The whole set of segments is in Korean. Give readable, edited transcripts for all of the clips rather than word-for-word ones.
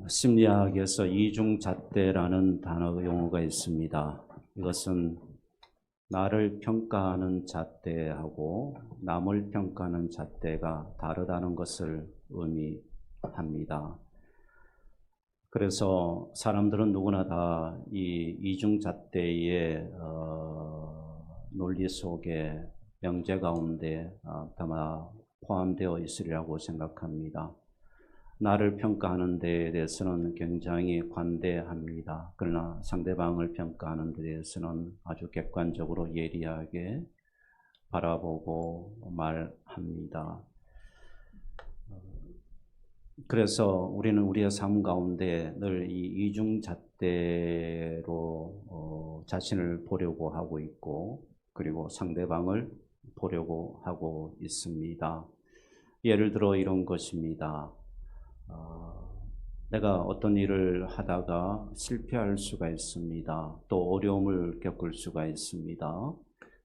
심리학에서 이중잣대라는 단어 용어가 있습니다. 이것은 나를 평가하는 잣대하고 남을 평가하는 잣대가 다르다는 것을 의미합니다. 그래서 사람들은 누구나 다 이 이중잣대의 논리 속에 명제 가운데 다마 포함되어 있으리라고 생각합니다. 나를 평가하는 데에 대해서는 굉장히 관대합니다. 그러나 상대방을 평가하는 데 대해서는 아주 객관적으로 예리하게 바라보고 말합니다. 그래서 우리는 우리의 삶 가운데 늘 이 이중잣대로 자신을 보려고 하고 있고, 그리고 상대방을 보려고 하고 있습니다. 예를 들어 이런 것입니다. 내가 어떤 일을 하다가 실패할 수가 있습니다. 또 어려움을 겪을 수가 있습니다.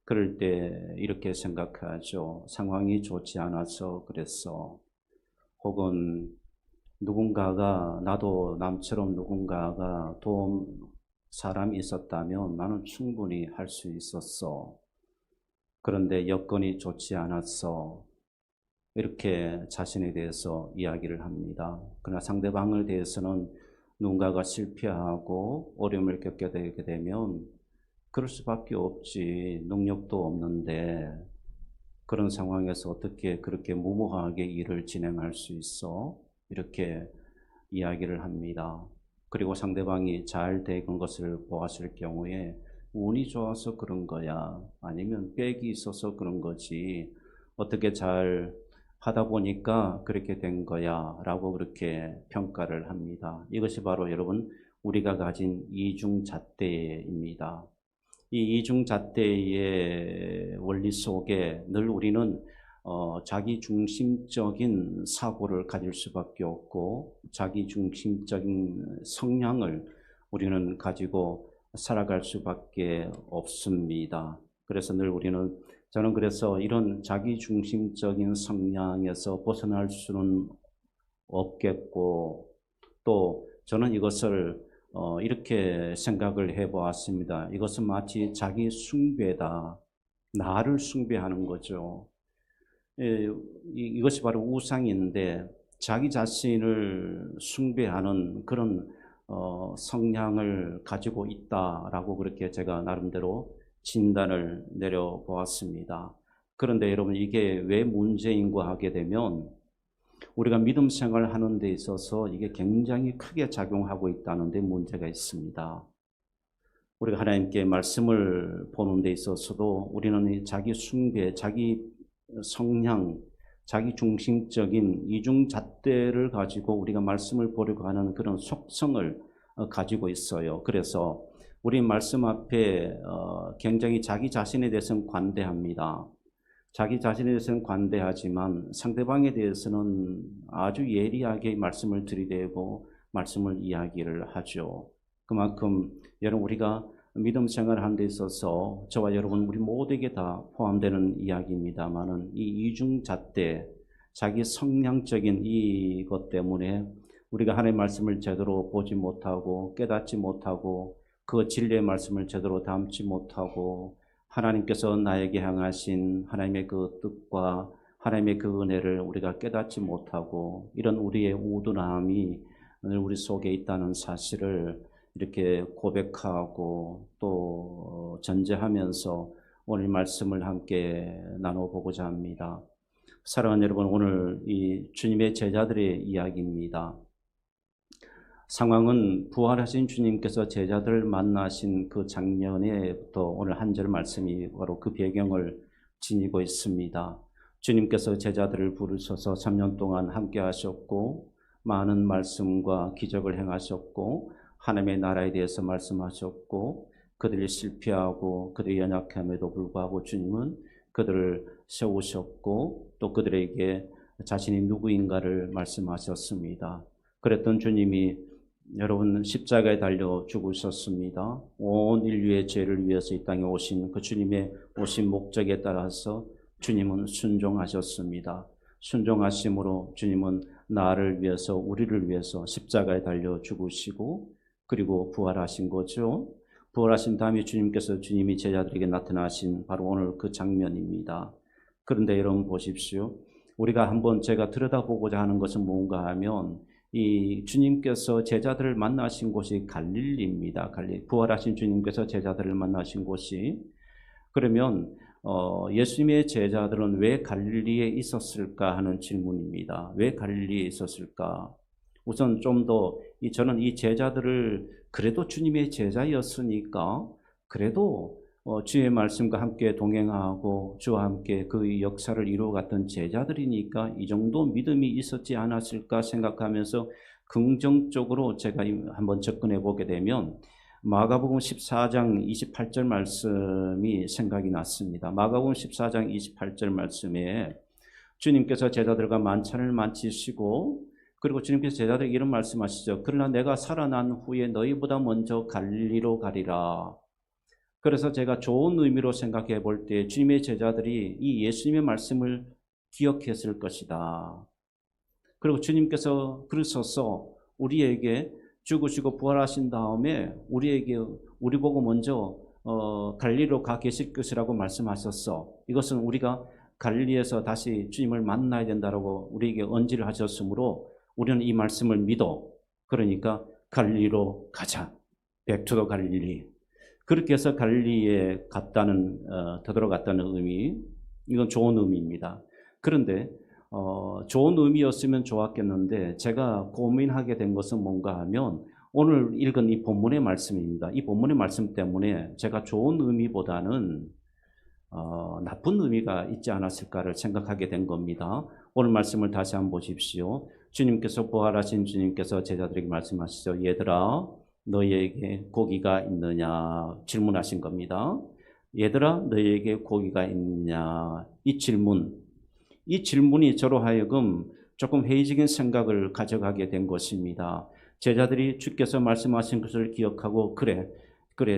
그럴 때 이렇게 생각하죠. 상황이 좋지 않아서 그랬어. 혹은 누군가가, 나도 남처럼 누군가가 도움 사람이 있었다면 나는 충분히 할 수 있었어. 그런데 여건이 좋지 않았어. 이렇게 자신에 대해서 이야기를 합니다. 그러나 상대방에 대해서는 누군가가 실패하고 어려움을 겪게 되게 되면 그럴 수밖에 없지. 능력도 없는데 그런 상황에서 어떻게 그렇게 무모하게 일을 진행할 수 있어? 이렇게 이야기를 합니다. 그리고 상대방이 잘 된 것을 보았을 경우에 운이 좋아서 그런 거야. 아니면 빽이 있어서 그런 거지. 어떻게 잘 하다 보니까 그렇게 된 거야 라고 그렇게 평가를 합니다. 이것이 바로 여러분 우리가 가진 이중잣대입니다. 이 이중잣대의 원리 속에 늘 우리는 자기중심적인 사고를 가질 수밖에 없고 자기중심적인 성향을 우리는 가지고 살아갈 수밖에 없습니다. 그래서 늘 저는 그래서 이런 자기중심적인 성향에서 벗어날 수는 없겠고, 또 저는 이것을 이렇게 생각을 해보았습니다. 이것은 마치 자기 숭배다. 나를 숭배하는 거죠. 이것이 바로 우상인데 자기 자신을 숭배하는 그런 성향을 가지고 있다라고 그렇게 제가 나름대로 진단을 내려보았습니다. 그런데 여러분 이게 왜 문제인가 하게 되면 우리가 믿음 생활을 하는 데 있어서 이게 굉장히 크게 작용하고 있다는 데 문제가 있습니다. 우리가 하나님께 말씀을 보는 데 있어서도 우리는 자기 숭배, 자기 성향, 자기 중심적인 이중잣대를 가지고 우리가 말씀을 보려고 하는 그런 속성을 가지고 있어요. 그래서 우리 말씀 앞에 굉장히 자기 자신에 대해서는 관대합니다. 자기 자신에 대해서는 관대하지만 상대방에 대해서는 아주 예리하게 말씀을 들이대고 말씀을 이야기를 하죠. 그만큼 여러분 우리가 믿음 생활을 하는 데 있어서 저와 여러분 우리 모두에게 다 포함되는 이야기입니다만은 이 이중잣대, 자기 성향적인 이것 때문에 우리가 하나님의 말씀을 제대로 보지 못하고 깨닫지 못하고 그 진리의 말씀을 제대로 담지 못하고 하나님께서 나에게 향하신 하나님의 그 뜻과 하나님의 그 은혜를 우리가 깨닫지 못하고 이런 우리의 우둔함이 우리 속에 있다는 사실을 이렇게 고백하고 또 전제하면서 오늘 말씀을 함께 나눠보고자 합니다. 사랑하는 여러분, 오늘 이 주님의 제자들의 이야기입니다. 상황은 부활하신 주님께서 제자들을 만나신 그 장면에부터 오늘 한 절 말씀이 바로 그 배경을 지니고 있습니다. 주님께서 제자들을 부르셔서 3년 동안 함께 하셨고 많은 말씀과 기적을 행하셨고 하나님의 나라에 대해서 말씀하셨고 그들이 실패하고 그들이 연약함에도 불구하고 주님은 그들을 세우셨고 또 그들에게 자신이 누구인가를 말씀하셨습니다. 그랬던 주님이 여러분 십자가에 달려 죽으셨습니다. 온 인류의 죄를 위해서 이 땅에 오신 그 주님의 오신 목적에 따라서 주님은 순종하셨습니다. 순종하심으로 주님은 나를 위해서, 우리를 위해서 십자가에 달려 죽으시고 그리고 부활하신 거죠. 부활하신 다음에 주님이 제자들에게 나타나신 바로 오늘 그 장면입니다. 그런데 여러분 보십시오. 우리가 한번 제가 들여다보고자 하는 것은 뭔가 하면 이 주님께서 제자들을 만나신 곳이 갈릴리입니다. 부활하신 주님께서 제자들을 만나신 곳이. 그러면 예수님의 제자들은 왜 갈릴리에 있었을까 하는 질문입니다. 왜 갈릴리에 있었을까? 우선 좀 더 저는 이 제자들을 그래도 주님의 제자였으니까 그래도 주의 말씀과 함께 동행하고 주와 함께 그 역사를 이루어갔던 제자들이니까 이 정도 믿음이 있었지 않았을까 생각하면서 긍정적으로 제가 한번 접근해 보게 되면 마가복음 14장 28절 말씀이 생각이 났습니다. 마가복음 14장 28절 말씀에 주님께서 제자들과 만찬을 마치시고 그리고 주님께서 제자들에게 이런 말씀하시죠. 그러나 내가 살아난 후에 너희보다 먼저 갈릴리로 가리라. 그래서 제가 좋은 의미로 생각해 볼 때 주님의 제자들이 이 예수님의 말씀을 기억했을 것이다. 그리고 주님께서 그러셔서 우리에게 죽으시고 부활하신 다음에 우리 보고 먼저 갈릴리로 가 계실 것이라고 말씀하셨어. 이것은 우리가 갈릴리에서 다시 주님을 만나야 된다라고 우리에게 언지를 하셨으므로 우리는 이 말씀을 믿어. 그러니까 갈릴리로 가자. 백투더 갈릴리. 그렇게 해서 갈릴리에 되돌아갔다는 의미, 이건 좋은 의미입니다. 그런데 좋은 의미였으면 좋았겠는데 제가 고민하게 된 것은 뭔가 하면 오늘 읽은 이 본문의 말씀입니다. 이 본문의 말씀 때문에 제가 좋은 의미보다는 나쁜 의미가 있지 않았을까를 생각하게 된 겁니다. 오늘 말씀을 다시 한번 보십시오. 주님께서 부활하신 주님께서 제자들에게 말씀하시죠. 얘들아 너희에게 고기가 있느냐 질문하신 겁니다. 얘들아 너희에게 고기가 있느냐 이 질문이 저로 하여금 조금 회의적인 생각을 가져가게 된 것입니다. 제자들이 주께서 말씀하신 것을 기억하고 그래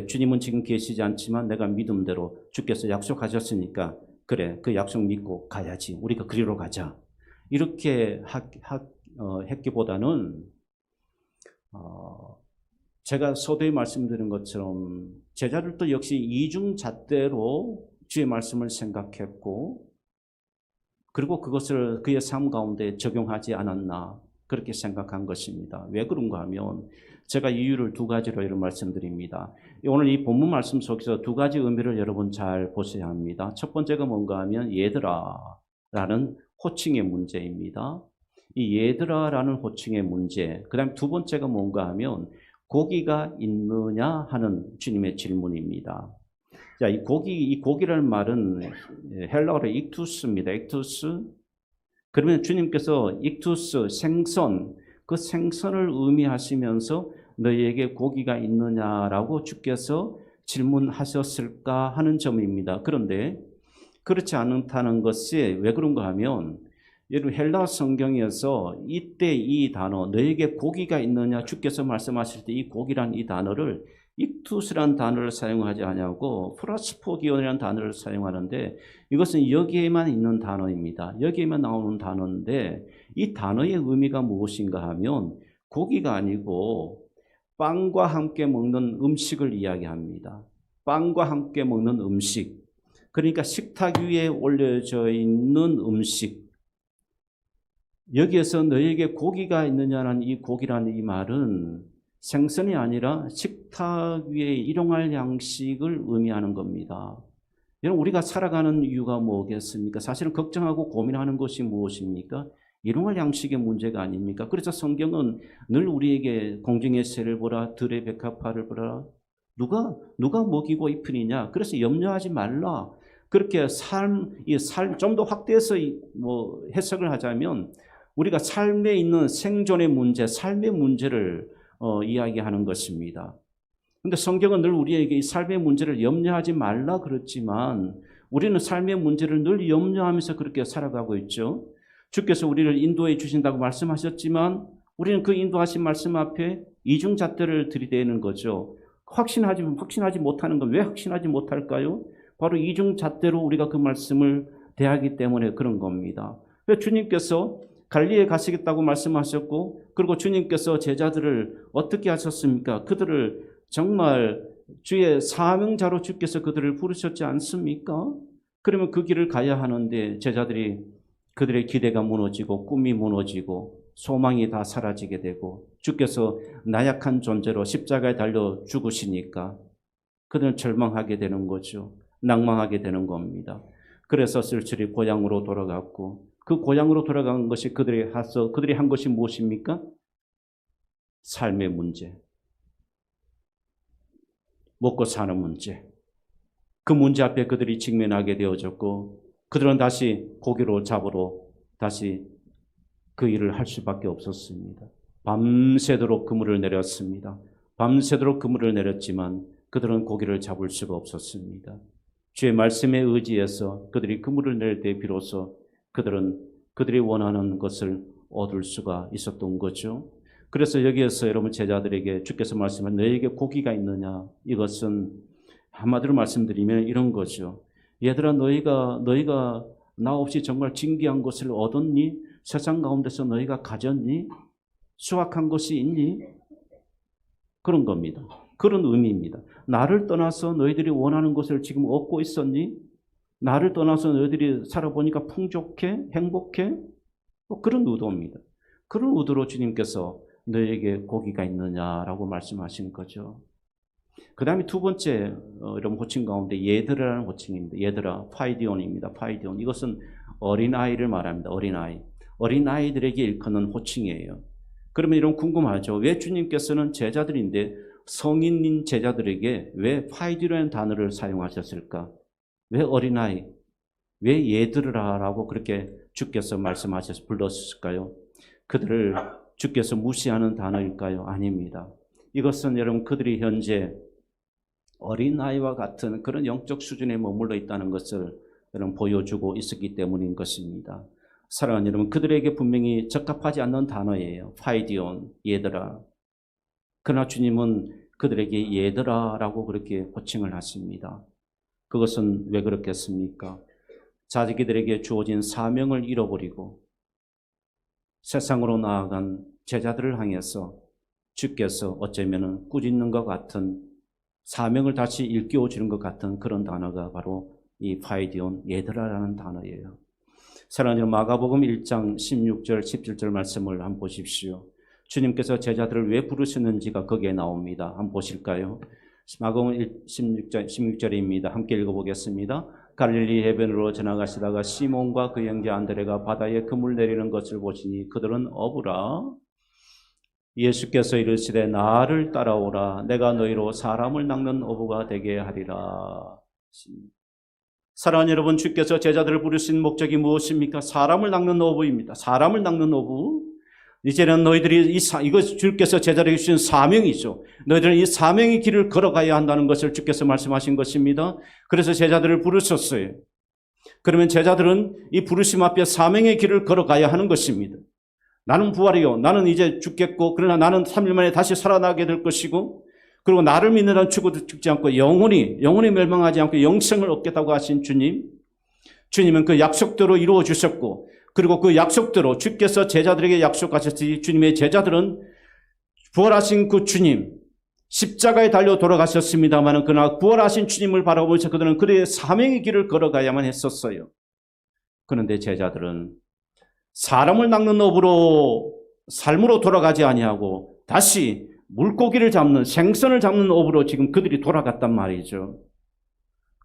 주님은 지금 계시지 않지만 내가 믿음대로 주께서 약속하셨으니까 그래 그 약속 믿고 가야지 우리가 그리로 가자 이렇게 했기보다는 제가 서두에 말씀드린 것처럼 제자들도 역시 이중잣대로 주의 말씀을 생각했고 그리고 그것을 그의 삶 가운데 적용하지 않았나 그렇게 생각한 것입니다. 왜 그런가 하면 제가 이유를 두 가지로 이런 말씀드립니다. 오늘 이 본문 말씀 속에서 두 가지 의미를 여러분 잘 보셔야 합니다. 첫 번째가 뭔가 하면 얘들아 라는 호칭의 문제입니다. 이 얘들아라는 호칭의 문제. 그 다음 두 번째가 뭔가 하면 고기가 있느냐 하는 주님의 질문입니다. 자, 이 고기라는 말은 헬라어로 익투스입니다. 익투스. 그러면 주님께서 익투스, 생선, 그 생선을 의미하시면서 너희에게 고기가 있느냐라고 주께서 질문하셨을까 하는 점입니다. 그런데 그렇지 않다는 것이 왜 그런가 하면 여러분 헬라 성경에서 이때 이 단어 너에게 고기가 있느냐 주께서 말씀하실 때 이 고기란 이 단어를 익투스란 단어를 사용하지 않냐고 프라스포기온이라는 단어를 사용하는데 이것은 여기에만 있는 단어입니다. 여기에만 나오는 단어인데 이 단어의 의미가 무엇인가 하면 고기가 아니고 빵과 함께 먹는 음식을 이야기합니다. 빵과 함께 먹는 음식. 그러니까 식탁 위에 올려져 있는 음식. 여기에서 너에게 고기가 있느냐는 이 고기라는 이 말은 생선이 아니라 식탁 위에 일용할 양식을 의미하는 겁니다. 여러분 우리가 살아가는 이유가 뭐겠습니까? 사실은 걱정하고 고민하는 것이 무엇입니까? 일용할 양식의 문제가 아닙니까? 그래서 성경은 늘 우리에게 공중의 새를 보라, 들의 백합화를 보라. 누가 먹이고 입히느냐? 그래서 염려하지 말라. 그렇게 좀 더 확대해서 해석을 하자면 우리가 삶에 있는 생존의 문제, 삶의 문제를 이야기하는 것입니다. 그런데 성경은 늘 우리에게 이 삶의 문제를 염려하지 말라 그렇지만 우리는 삶의 문제를 늘 염려하면서 그렇게 살아가고 있죠. 주께서 우리를 인도해 주신다고 말씀하셨지만 우리는 그 인도하신 말씀 앞에 이중잣대를 들이대는 거죠. 확신하지 못하는 건 왜 확신하지 못할까요? 바로 이중잣대로 우리가 그 말씀을 대하기 때문에 그런 겁니다. 주님께서 갈릴리에 가시겠다고 말씀하셨고, 그리고 주님께서 제자들을 어떻게 하셨습니까? 그들을 정말 주의 사명자로 주께서 그들을 부르셨지 않습니까? 그러면 그 길을 가야 하는데 제자들이 그들의 기대가 무너지고 꿈이 무너지고 소망이 다 사라지게 되고 주께서 나약한 존재로 십자가에 달려 죽으시니까 그들은 절망하게 되는 거죠. 낭망하게 되는 겁니다. 그래서 쓸쓸히 고향으로 돌아갔고, 그 고향으로 돌아간 것이 그들이 한 것이 무엇입니까? 삶의 문제, 먹고 사는 문제. 그 문제 앞에 그들이 직면하게 되어졌고, 그들은 다시 고기로 잡으러 다시 그 일을 할 수밖에 없었습니다. 밤새도록 그물을 내렸습니다. 밤새도록 그물을 내렸지만 그들은 고기를 잡을 수가 없었습니다. 주의 말씀에 의지해서 그들이 그물을 낼 때 비로소 그들은 그들이 원하는 것을 얻을 수가 있었던 거죠. 그래서 여기에서 여러분 제자들에게 주께서 말씀한 너에게 고기가 있느냐, 이것은 한마디로 말씀드리면 이런 거죠. 얘들아, 너희가 나 없이 정말 진귀한 것을 얻었니? 세상 가운데서 너희가 가졌니? 수확한 것이 있니? 그런 겁니다. 그런 의미입니다. 나를 떠나서 너희들이 원하는 것을 지금 얻고 있었니? 나를 떠나서 너희들이 살아보니까 풍족해? 행복해? 그런 의도입니다. 그런 의도로 주님께서 너에게 고기가 있느냐라고 말씀하신 거죠. 그 다음에 두 번째 이런 호칭 가운데 얘들아라는 호칭입니다. 얘들아, 파이디온입니다. 파이디온. 이것은 어린아이를 말합니다. 어린아이. 어린아이들에게 일컫는 호칭이에요. 그러면 이런 궁금하죠. 왜 주님께서는 제자들인데 성인인 제자들에게 왜 파이디온이라는 단어를 사용하셨을까? 왜 어린아이? 왜 얘들아라고 그렇게 주께서 말씀하셔서 불렀을까요? 그들을 주께서 무시하는 단어일까요? 아닙니다. 이것은 여러분 그들이 현재 어린아이와 같은 그런 영적 수준에 머물러 있다는 것을 여러분 보여주고 있었기 때문인 것입니다. 사랑하는 여러분, 그들에게 분명히 적합하지 않는 단어예요. 파이디온, 얘들아. 그러나 주님은 그들에게 얘들아라고 그렇게 호칭을 하십니다. 그것은 왜 그렇겠습니까? 자기들에게 주어진 사명을 잃어버리고 세상으로 나아간 제자들을 향해서 주께서 어쩌면 꾸짖는 것 같은 사명을 다시 일깨워주는 것 같은 그런 단어가 바로 이 파이디온, 얘들아라는 단어예요. 사랑하는 마가복음 1장 16절, 17절 말씀을 한번 보십시오. 주님께서 제자들을 왜 부르셨는지가 거기에 나옵니다. 한번 보실까요? 마가복음 16절입니다. 함께 읽어보겠습니다. 갈릴리 해변으로 지나가시다가 시몬과 그 형제 안드레가 바다에 그물 내리는 것을 보시니 그들은 어부라. 예수께서 이르시되 나를 따라오라. 내가 너희로 사람을 낚는 어부가 되게 하리라. 사랑하는 여러분, 주께서 제자들을 부르신 목적이 무엇입니까? 사람을 낚는 어부입니다. 사람을 낚는 어부. 이제는 너희들이 이거 주께서 제자들에게 주신 사명이죠. 너희들은 이 사명의 길을 걸어가야 한다는 것을 주께서 말씀하신 것입니다. 그래서 제자들을 부르셨어요. 그러면 제자들은 이 부르심 앞에 사명의 길을 걸어가야 하는 것입니다. 나는 부활이요. 나는 이제 죽겠고, 그러나 나는 3일 만에 다시 살아나게 될 것이고, 그리고 나를 믿는 자는 죽어도 죽지 않고 영원히 멸망하지 않고 영생을 얻겠다고 하신 주님. 주님은 그 약속대로 이루어 주셨고, 그리고 그 약속대로 주께서 제자들에게 약속하셨듯이 주님의 제자들은 부활하신 그 주님, 십자가에 달려 돌아가셨습니다만 그러나 부활하신 주님을 바라보면서 그들은 그들의 사명의 길을 걸어가야만 했었어요. 그런데 제자들은 사람을 낚는 업으로 삶으로 돌아가지 아니하고 다시 물고기를 잡는, 생선을 잡는 업으로 지금 그들이 돌아갔단 말이죠.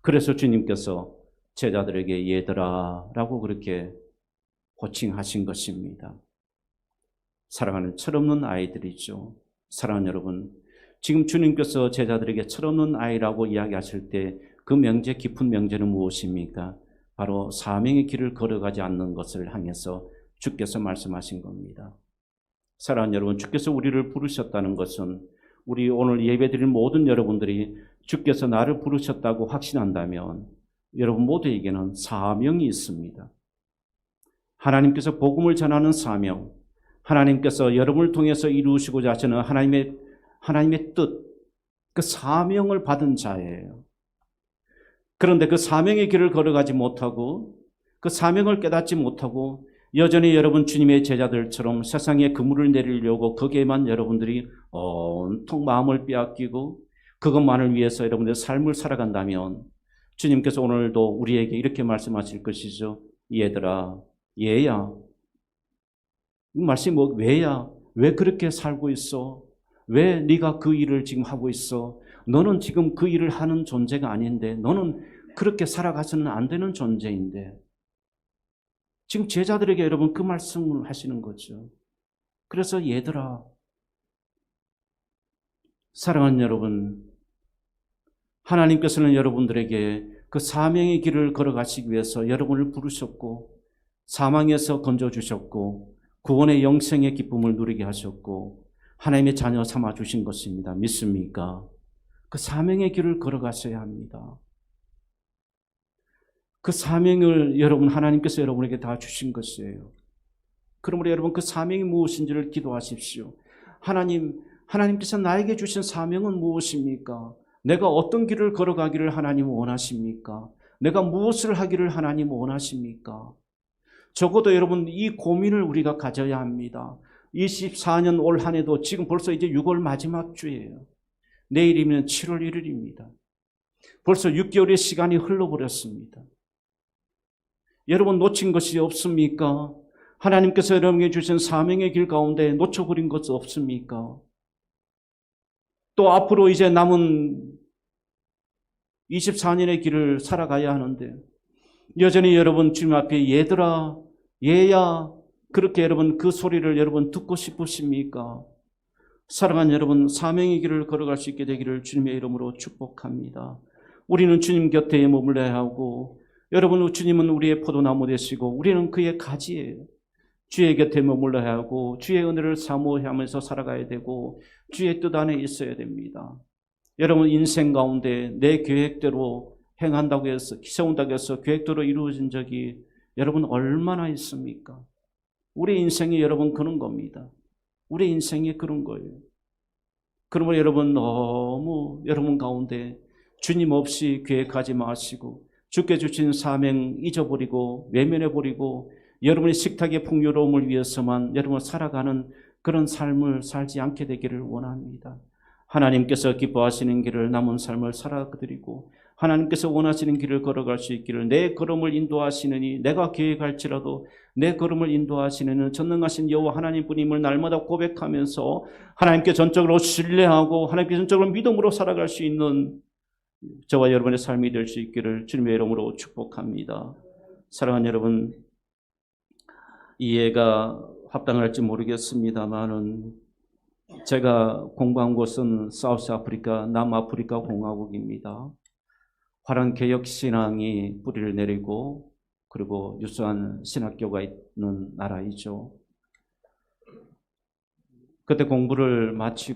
그래서 주님께서 제자들에게 얘들아 라고 그렇게 호칭하신 것입니다. 사랑하는 철없는 아이들이죠. 사랑하는 여러분, 지금 주님께서 제자들에게 철없는 아이라고 이야기하실 때 그 명제, 깊은 명제는 무엇입니까? 바로 사명의 길을 걸어가지 않는 것을 향해서 주께서 말씀하신 겁니다. 사랑하는 여러분, 주께서 우리를 부르셨다는 것은 우리 오늘 예배드린 모든 여러분들이 주께서 나를 부르셨다고 확신한다면 여러분 모두에게는 사명이 있습니다. 하나님께서 복음을 전하는 사명, 하나님께서 여러분을 통해서 이루시고자 하시는 하나님의 뜻, 그 사명을 받은 자예요. 그런데 그 사명의 길을 걸어가지 못하고 그 사명을 깨닫지 못하고 여전히 여러분 주님의 제자들처럼 세상에 그물을 내리려고 거기에만 여러분들이 온통 마음을 빼앗기고 그것만을 위해서 여러분들의 삶을 살아간다면 주님께서 오늘도 우리에게 이렇게 말씀하실 것이죠. 얘들아, 얘야. 이 말씀이 뭐 왜야? 왜 그렇게 살고 있어? 왜 네가 그 일을 지금 하고 있어? 너는 지금 그 일을 하는 존재가 아닌데, 너는 그렇게 살아가서는 안 되는 존재인데. 지금 제자들에게 여러분 그 말씀을 하시는 거죠. 그래서 얘들아, 사랑하는 여러분, 하나님께서는 여러분들에게 그 사명의 길을 걸어가시기 위해서 여러분을 부르셨고 사망에서 건져주셨고 구원의 영생의 기쁨을 누리게 하셨고 하나님의 자녀 삼아주신 것입니다. 믿습니까? 그 사명의 길을 걸어가셔야 합니다. 그 사명을 여러분 하나님께서 여러분에게 다 주신 것이에요. 그러므로 여러분 그 사명이 무엇인지를 기도하십시오. 하나님께서 나에게 주신 사명은 무엇입니까? 내가 어떤 길을 걸어가기를 하나님은 원하십니까? 내가 무엇을 하기를 하나님은 원하십니까? 적어도 여러분 이 고민을 우리가 가져야 합니다. 24년 올 한 해도 지금 벌써 이제 6월 마지막 주예요. 내일이면 7월 1일입니다. 벌써 6개월의 시간이 흘러버렸습니다. 여러분 놓친 것이 없습니까? 하나님께서 여러분에게 주신 사명의 길 가운데 놓쳐버린 것 없습니까? 또 앞으로 이제 남은 24년의 길을 살아가야 하는데 여전히 여러분 주님 앞에 얘들아, 얘야 그렇게 여러분 그 소리를 여러분 듣고 싶으십니까? 사랑하는 여러분 사명의 길을 걸어갈 수 있게 되기를 주님의 이름으로 축복합니다. 우리는 주님 곁에 머물러야 하고 여러분 주님은 우리의 포도나무 되시고 우리는 그의 가지예요. 주의 곁에 머물러야 하고 주의 은혜를 사모하면서 살아가야 되고 주의 뜻 안에 있어야 됩니다. 여러분 인생 가운데 내 계획대로 행한다고 해서 세운다고 해서 계획대로 이루어진 적이 여러분 얼마나 있습니까? 우리 인생이 여러분 그런 겁니다. 우리 인생이 그런 거예요. 그러므로 여러분 너무 여러분 가운데 주님 없이 계획하지 마시고 주께 주신 사명 잊어버리고 외면해버리고 여러분의 식탁의 풍요로움을 위해서만 여러분 살아가는 그런 삶을 살지 않게 되기를 원합니다. 하나님께서 기뻐하시는 길을 남은 삶을 살아드리고 하나님께서 원하시는 길을 걸어갈 수 있기를 내 걸음을 인도하시느니 내가 계획할지라도 내 걸음을 인도하시는 전능하신 여호와 하나님뿐임을 날마다 고백하면서 하나님께 전적으로 신뢰하고 하나님께 전적으로 믿음으로 살아갈 수 있는 저와 여러분의 삶이 될 수 있기를 주님의 이름으로 축복합니다. 사랑하는 여러분, 이해가 합당할지 모르겠습니다만은 제가 공부한 곳은 사우스 아프리카, 남아프리카 공화국입니다. 화랑 개혁 신앙이 뿌리를 내리고 그리고 유수한 신학교가 있는 나라이죠. 그때 공부를 마칠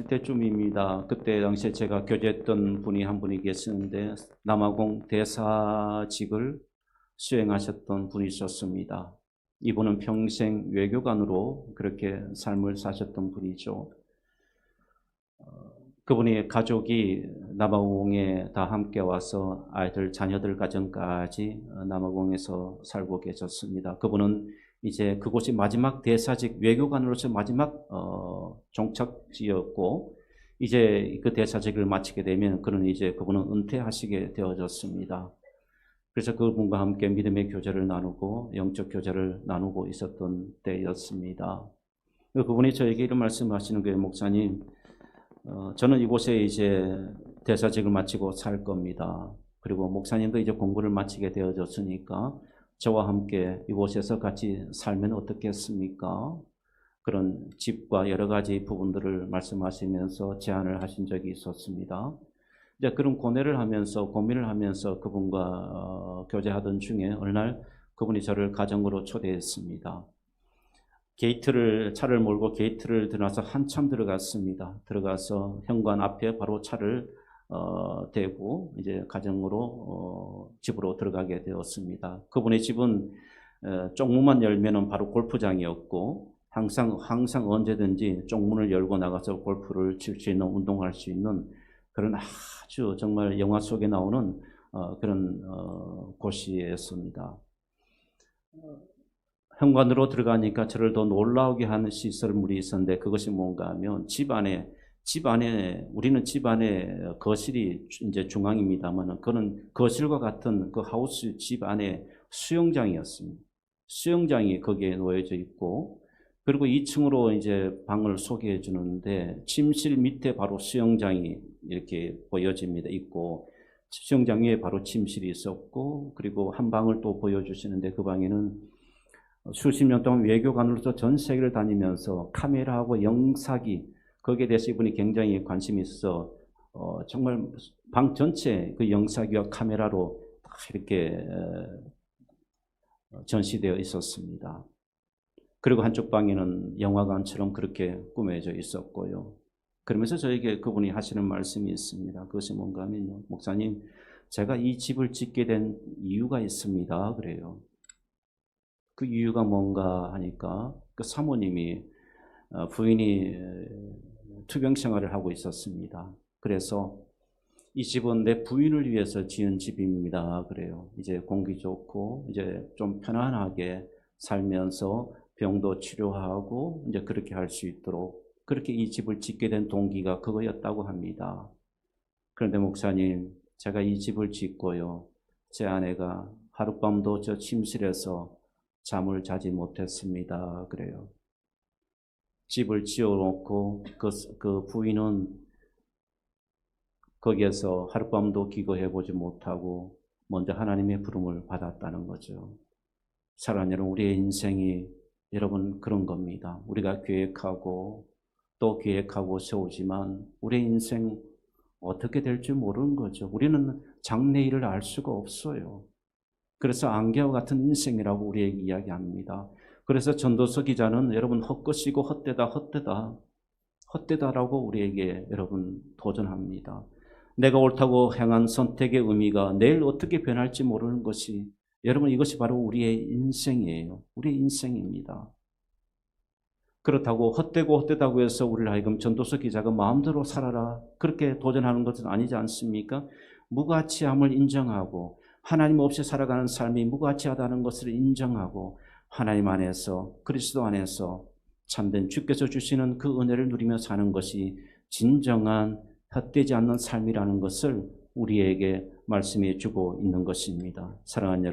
때쯤입니다. 그때 당시에 제가 교제했던 분이 한 분이 계시는데 남아공 대사직을 수행하셨던 분이 있었습니다. 이분은 평생 외교관으로 그렇게 삶을 사셨던 분이죠. 그분이 가족이 남아공에 다 함께 와서 아이들, 자녀들 가정까지 남아공에서 살고 계셨습니다. 그분은 이제 그곳이 마지막 대사직 외교관으로서 마지막 종착지였고 이제 그 대사직을 마치게 되면 그분은 은퇴하시게 되어졌습니다. 그래서 그분과 함께 믿음의 교제를 나누고 영적 교제를 나누고 있었던 때였습니다. 그분이 저에게 이런 말씀하시는 거예요. 목사님, 저는 이곳에 이제 대사직을 마치고 살 겁니다. 그리고 목사님도 이제 공부를 마치게 되어졌으니까 저와 함께 이곳에서 같이 살면 어떻겠습니까? 그런 집과 여러 가지 부분들을 말씀하시면서 제안을 하신 적이 있었습니다. 이제 그런 고민을 하면서 그분과 교제하던 중에 어느 날 그분이 저를 가정으로 초대했습니다. 차를 몰고 게이트를 들어가서 한참 들어갔습니다. 들어가서 현관 앞에 바로 차를 대고 이제 가정으로 집으로 들어가게 되었습니다. 그분의 집은 쪽문만 열면은 바로 골프장이었고 항상 언제든지 쪽문을 열고 나가서 골프를 칠 수 있는 운동할 수 있는 그런 아주 정말 영화 속에 나오는 그런 곳이었습니다. 현관으로 들어가니까 저를 더 놀라우게 하는 시설물이 있었는데 그것이 뭔가 하면 우리는 집 안에 거실이 이제 중앙입니다만 그는 거실과 같은 그 하우스 집 안에 수영장이었습니다. 수영장이 거기에 놓여져 있고 그리고 2층으로 이제 방을 소개해 주는데 침실 밑에 바로 수영장이 이렇게 보여집니다. 있고 수영장 위에 바로 침실이 있었고 그리고 한 방을 또 보여주시는데 그 방에는 수십 년 동안 외교관으로서 전 세계를 다니면서 카메라하고 영상기 거기에 대해서 이분이 굉장히 관심이 있어 정말 방 전체 그 영상기와 카메라로 다 이렇게 전시되어 있었습니다. 그리고 한쪽 방에는 영화관처럼 그렇게 꾸며져 있었고요. 그러면서 저에게 그분이 하시는 말씀이 있습니다. 그것이 뭔가 하면요. 목사님, 제가 이 집을 짓게 된 이유가 있습니다. 그래요. 그 이유가 뭔가 하니까 그 사모님이 부인이 투병 생활을 하고 있었습니다. 그래서 이 집은 내 부인을 위해서 지은 집입니다. 그래요. 이제 공기 좋고 이제 좀 편안하게 살면서 병도 치료하고 이제 그렇게 할 수 있도록 그렇게 이 집을 짓게 된 동기가 그거였다고 합니다. 그런데 목사님, 제가 이 집을 짓고요. 제 아내가 하룻밤도 저 침실에서 잠을 자지 못했습니다. 그래요. 집을 지어놓고 그 부인은 거기에서 하룻밤도 기거해보지 못하고 먼저 하나님의 부름을 받았다는 거죠. 사랑하는 여러분, 우리의 인생이 여러분 그런 겁니다. 우리가 계획하고 또 계획하고 세우지만 우리의 인생 어떻게 될지 모르는 거죠. 우리는 장래일을 알 수가 없어요. 그래서 안개와 같은 인생이라고 우리에게 이야기합니다. 그래서 전도서 기자는 여러분 헛것이고 헛되다라고 우리에게 여러분 도전합니다. 내가 옳다고 행한 선택의 의미가 내일 어떻게 변할지 모르는 것이 여러분 이것이 바로 우리의 인생이에요. 우리의 인생입니다. 그렇다고 헛되다고 해서 우리를 하여금 전도서 기자가 마음대로 살아라 그렇게 도전하는 것은 아니지 않습니까? 무가치함을 인정하고 하나님 없이 살아가는 삶이 무가치하다는 것을 인정하고 하나님 안에서 그리스도 안에서 참된 주께서 주시는 그 은혜를 누리며 사는 것이 진정한 헛되지 않는 삶이라는 것을 우리에게 말씀해 주고 있는 것입니다. 사랑하는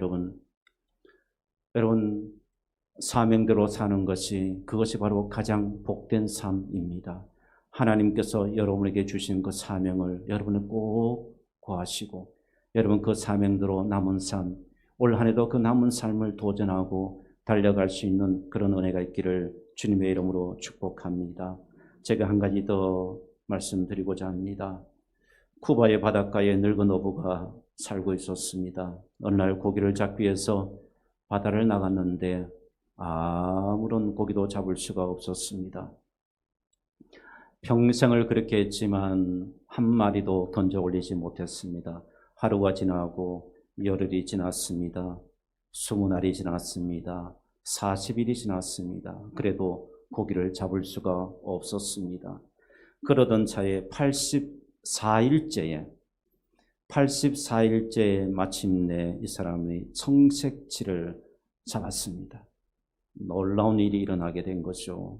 여러분 사명대로 사는 것이 그것이 바로 가장 복된 삶입니다. 하나님께서 여러분에게 주신 그 사명을 여러분은 꼭 구하시고 여러분 그 사명대로 남은 삶, 올 한 해도 그 남은 삶을 도전하고 달려갈 수 있는 그런 은혜가 있기를 주님의 이름으로 축복합니다. 제가 한 가지 더 말씀드리고자 합니다. 쿠바의 바닷가에 늙은 어부가 살고 있었습니다. 어느 날 고기를 잡기 위해서 바다를 나갔는데 아무런 고기도 잡을 수가 없었습니다. 평생을 그렇게 했지만 한 마리도 던져 올리지 못했습니다. 하루가 지나고 열흘이 지났습니다. 20날이 지났습니다. 40일이 지났습니다. 그래도 고기를 잡을 수가 없었습니다. 그러던 차에 84일째에 마침내 이 사람이 청색치를 잡았습니다. 놀라운 일이 일어나게 된 거죠.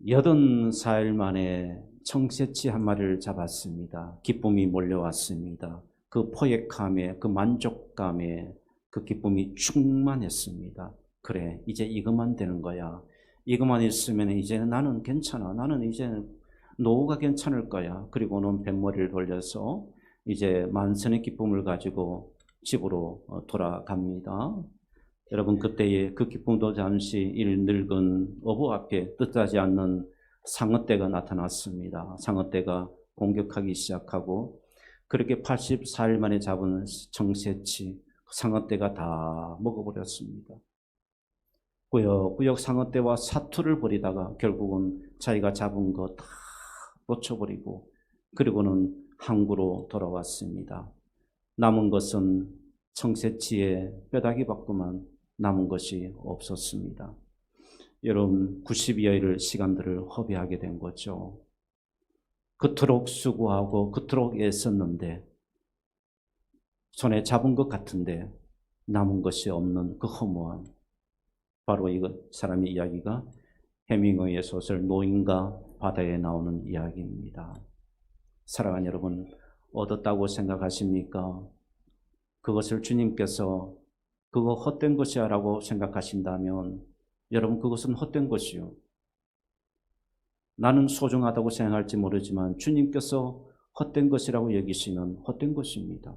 84일 만에 청새치 한 마리를 잡았습니다. 기쁨이 몰려왔습니다. 그 포획함에 그 만족감에 그 기쁨이 충만했습니다. 그래, 이제 이것만 되는 거야. 이것만 있으면 이제 나는 괜찮아. 나는 이제 노후가 괜찮을 거야. 그리고는 뱃머리를 돌려서 이제 만선의 기쁨을 가지고 집으로 돌아갑니다. 여러분 그때의 그 기쁨도 잠시 일 늙은 어부 앞에 뜻하지 않는 상어떼가 나타났습니다. 상어떼가 공격하기 시작하고 그렇게 84일 만에 잡은 청새치 상어떼가 다 먹어버렸습니다. 꾸역꾸역 상어떼와 사투를 벌이다가 결국은 자기가 잡은 거 다 놓쳐버리고 그리고는 항구로 돌아왔습니다. 남은 것은 청새치의 뼈다귀 밖에만 남은 것이 없었습니다. 여러분 90여일의 시간들을 허비하게 된 거죠. 그토록 수고하고 그토록 애썼는데 손에 잡은 것 같은데 남은 것이 없는 그 허무함. 바로 이 사람의 이야기가 해밍웨이의 소설 노인과 바다에 나오는 이야기입니다. 사랑하는 여러분, 얻었다고 생각하십니까? 그것을 주님께서 그거 헛된 것이야 라고 생각하신다면 여러분, 그것은 헛된 것이요. 나는 소중하다고 생각할지 모르지만 주님께서 헛된 것이라고 여기시면 헛된 것입니다.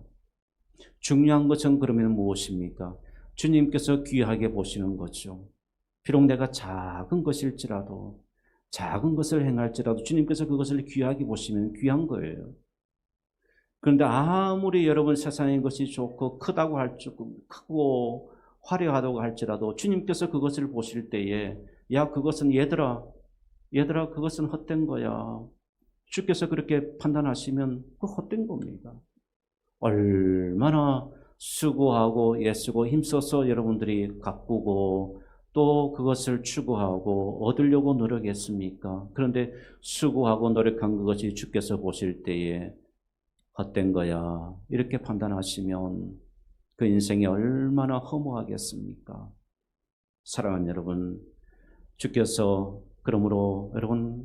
중요한 것은 그러면 무엇입니까? 주님께서 귀하게 보시는 거죠. 비록 내가 작은 것일지라도, 작은 것을 행할지라도 주님께서 그것을 귀하게 보시면 귀한 거예요. 그런데 아무리 여러분 세상의 것이 좋고 크다고 크고 화려하다고 할지라도 주님께서 그것을 보실 때에 야, 그것은 얘들아 그것은 헛된 거야. 주께서 그렇게 판단하시면 그 헛된 겁니다. 얼마나 수고하고 애쓰고 힘써서 여러분들이 가꾸고 또 그것을 추구하고 얻으려고 노력했습니까? 그런데 수고하고 노력한 그것이 주께서 보실 때에 헛된 거야 이렇게 판단하시면 그 인생이 얼마나 허무하겠습니까? 사랑하는 여러분, 주께서 그러므로 여러분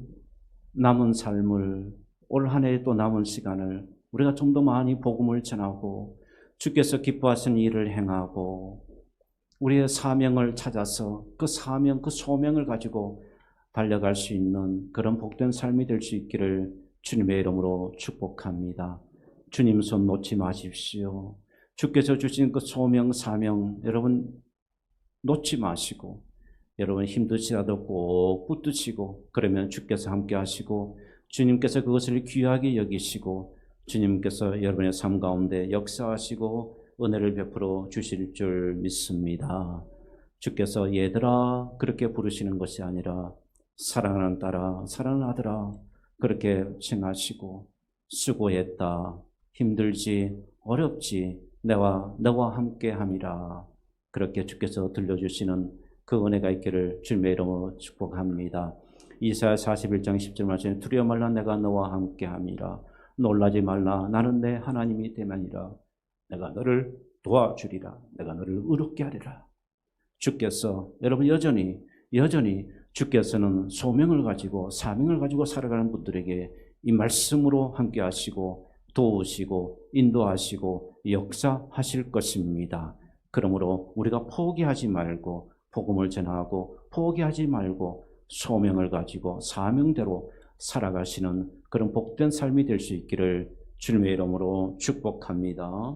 남은 삶을 올 한 해 또 남은 시간을 우리가 좀 더 많이 복음을 전하고 주께서 기뻐하시는 일을 행하고 우리의 사명을 찾아서 그 사명, 그 소명을 가지고 달려갈 수 있는 그런 복된 삶이 될 수 있기를 주님의 이름으로 축복합니다. 주님 손 놓지 마십시오. 주께서 주신 그 소명, 사명 여러분 놓지 마시고 여러분 힘드시라도 꼭 붙드시고 그러면 주께서 함께 하시고 주님께서 그것을 귀하게 여기시고 주님께서 여러분의 삶 가운데 역사하시고 은혜를 베풀어 주실 줄 믿습니다. 주께서 얘들아 그렇게 부르시는 것이 아니라 사랑하는 딸아, 사랑하는 아들아 그렇게 칭하시고 수고했다, 힘들지, 어렵지, 너와 함께 함이라 그렇게 주께서 들려주시는 그 은혜가 있기를 주님의 이름으로 축복합니다. 이사야 41장 10절 말씀에 두려워 말라 내가 너와 함께 함이라 놀라지 말라 나는 내 하나님이 됨이니라 내가 너를 도와주리라 내가 너를 의롭게 하리라. 주께서 여러분 여전히 주께서는 소명을 가지고 사명을 가지고 살아가는 분들에게 이 말씀으로 함께 하시고 도우시고 인도하시고 역사하실 것입니다. 그러므로 우리가 포기하지 말고 복음을 전하고 포기하지 말고 소명을 가지고 사명대로 살아가시는 그런 복된 삶이 될 수 있기를 주님의 이름으로 축복합니다.